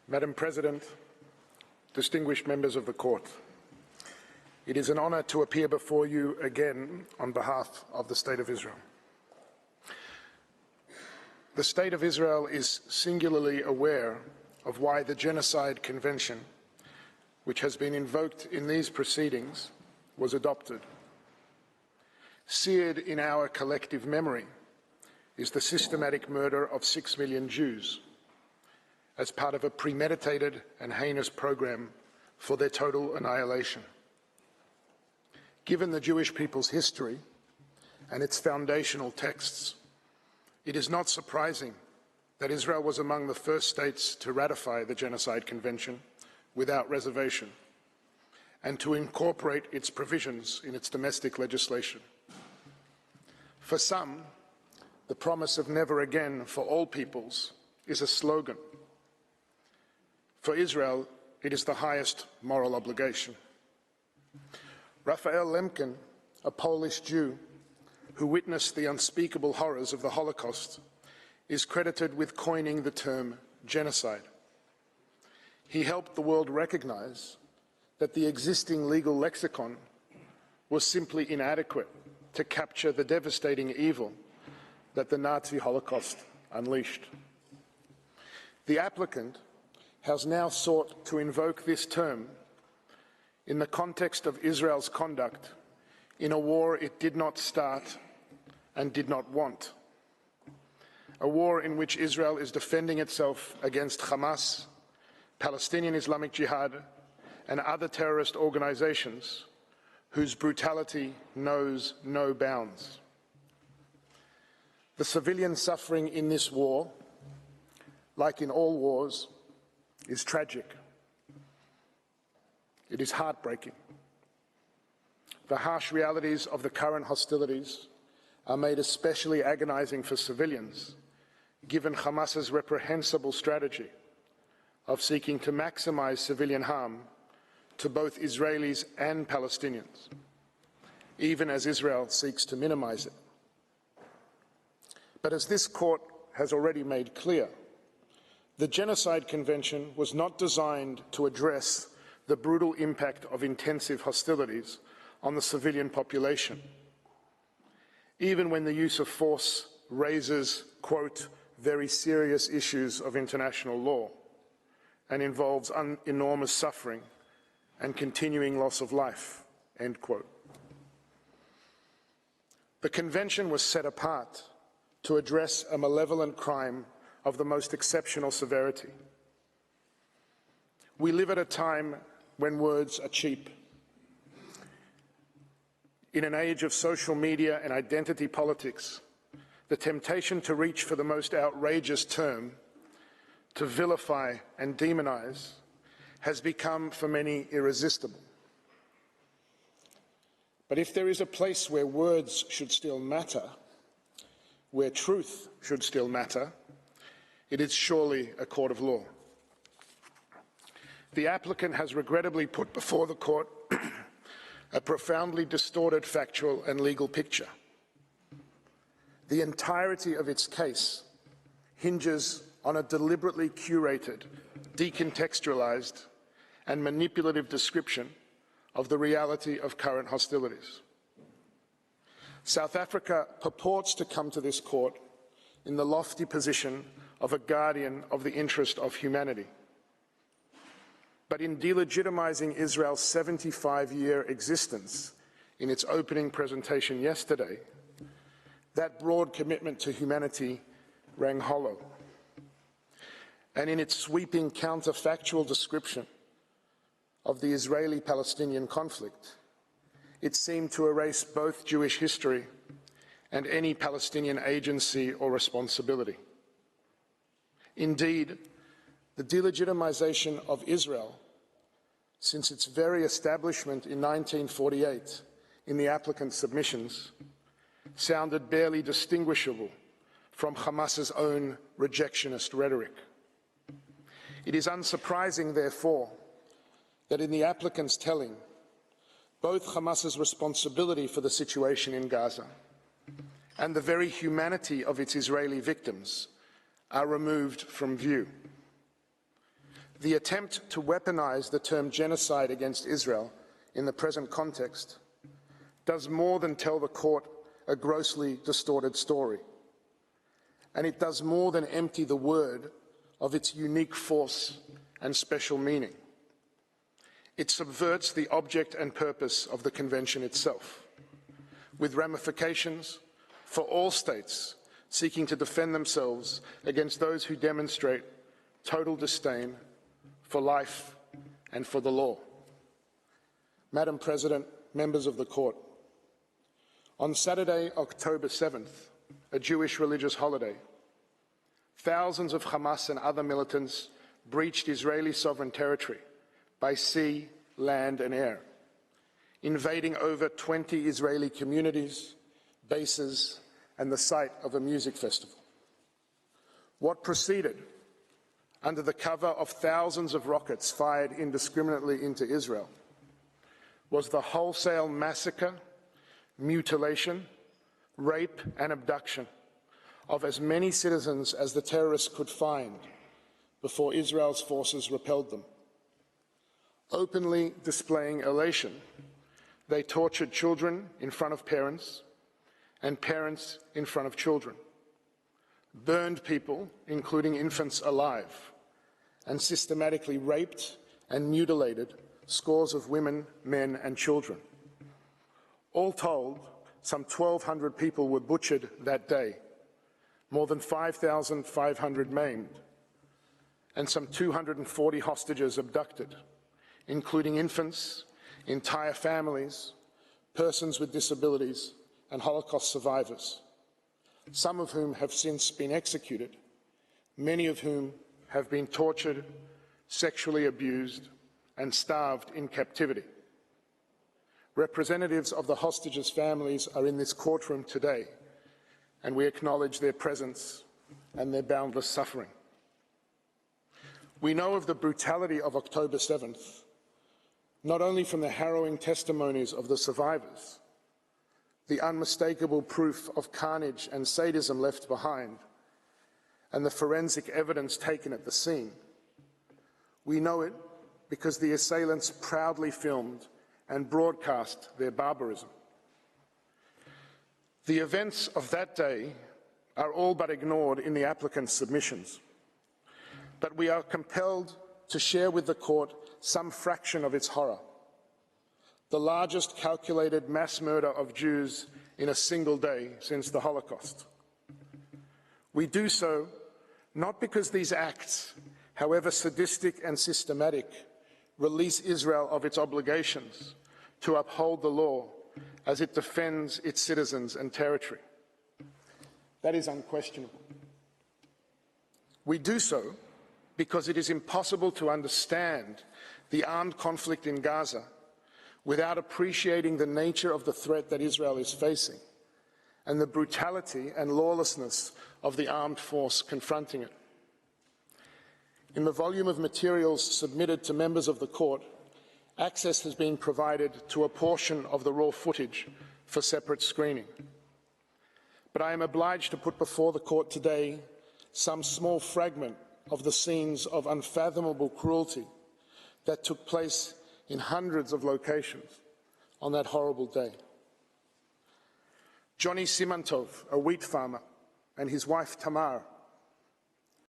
Madam President, distinguished members of the Court, it is an honor to appear before you again on behalf of the State of Israel. The State of Israel is singularly aware of why the Genocide Convention, which has been invoked in these proceedings, was adopted. Seared in our collective memory is the systematic murder of 6 million Jews as part of a premeditated and heinous program for their total annihilation. Given the Jewish people's history and its foundational texts, it is not surprising that Israel was among the first states to ratify the Genocide Convention without reservation and to incorporate its provisions in its domestic legislation. For some, the promise of never again for all peoples is a slogan. For Israel, it is the highest moral obligation. Raphael Lemkin, a Polish Jew who witnessed the unspeakable horrors of the Holocaust, is credited with coining the term genocide. He helped the world recognize that the existing legal lexicon was simply inadequate to capture the devastating evil that the Nazi Holocaust unleashed. The applicant has now sought to invoke this term in the context of Israel's conduct in a war it did not start and did not want. A war in which Israel is defending itself against Hamas, Palestinian Islamic Jihad, and other terrorist organizations whose brutality knows no bounds. The civilian suffering in this war, like in all wars, is tragic. It is heartbreaking. The harsh realities of the current hostilities are made especially agonizing for civilians, given Hamas's reprehensible strategy of seeking to maximize civilian harm to both Israelis and Palestinians, even as Israel seeks to minimize it. But as this court has already made clear, the Genocide Convention was not designed to address the brutal impact of intensive hostilities on the civilian population, even when the use of force raises, quote, very serious issues of international law and involves enormous suffering and continuing loss of life, end quote. The Convention was set apart to address a malevolent crime of the most exceptional severity. We live at a time when words are cheap. In an age of social media and identity politics, the temptation to reach for the most outrageous term, to vilify and demonize, has become for many irresistible. But if there is a place where words should still matter, where truth should still matter, it is surely a court of law. The applicant has regrettably put before the court a profoundly distorted factual and legal picture. The entirety of its case hinges on a deliberately curated, decontextualized, and manipulative description of the reality of current hostilities. South Africa purports to come to this court in the lofty position of a guardian of the interest of humanity. But in delegitimizing Israel's 75-year existence in its opening presentation yesterday, that broad commitment to humanity rang hollow. And in its sweeping counterfactual description of the Israeli-Palestinian conflict, it seemed to erase both Jewish history and any Palestinian agency or responsibility. Indeed, the delegitimization of Israel, since its very establishment in 1948 in the applicant's submissions, sounded barely distinguishable from Hamas's own rejectionist rhetoric. It is unsurprising, therefore, that in the applicant's telling, both Hamas's responsibility for the situation in Gaza and the very humanity of its Israeli victims are removed from view. The attempt to weaponize the term genocide against Israel in the present context does more than tell the court a grossly distorted story. And it does more than empty the word of its unique force and special meaning. It subverts the object and purpose of the Convention itself, with ramifications for all states seeking to defend themselves against those who demonstrate total disdain for life and for the law. Madam President, members of the court, on Saturday, October 7th, a Jewish religious holiday, thousands of Hamas and other militants breached Israeli sovereign territory by sea, land and air, invading over 20 Israeli communities, bases and the site of a music festival. What proceeded, under the cover of thousands of rockets fired indiscriminately into Israel, was the wholesale massacre, mutilation, rape and abduction of as many citizens as the terrorists could find before Israel's forces repelled them. Openly displaying elation, they tortured children in front of parents and parents in front of children, burned people, including infants, alive, and systematically raped and mutilated scores of women, men and children. All told, some 1,200 people were butchered that day, more than 5,500 maimed, and some 240 hostages abducted, including infants, entire families, persons with disabilities, and Holocaust survivors, some of whom have since been executed, many of whom have been tortured, sexually abused, and starved in captivity. Representatives of the hostages' families are in this courtroom today, and we acknowledge their presence and their boundless suffering. We know of the brutality of October 7th, not only from the harrowing testimonies of the survivors, the unmistakable proof of carnage and sadism left behind, and the forensic evidence taken at the scene. We know it because the assailants proudly filmed and broadcast their barbarism. The events of that day are all but ignored in the applicant's submissions, but we are compelled to share with the court some fraction of its horror. The largest calculated mass murder of Jews in a single day since the Holocaust. We do so not because these acts, however sadistic and systematic, release Israel of its obligations to uphold the law as it defends its citizens and territory. That is unquestionable. We do so because it is impossible to understand the armed conflict in Gaza without appreciating the nature of the threat that Israel is facing and the brutality and lawlessness of the armed force confronting it. In the volume of materials submitted to members of the court, access has been provided to a portion of the raw footage for separate screening. But I am obliged to put before the court today some small fragment of the scenes of unfathomable cruelty that took place in hundreds of locations on that horrible day. Johnny Simantov, a wheat farmer, and his wife Tamar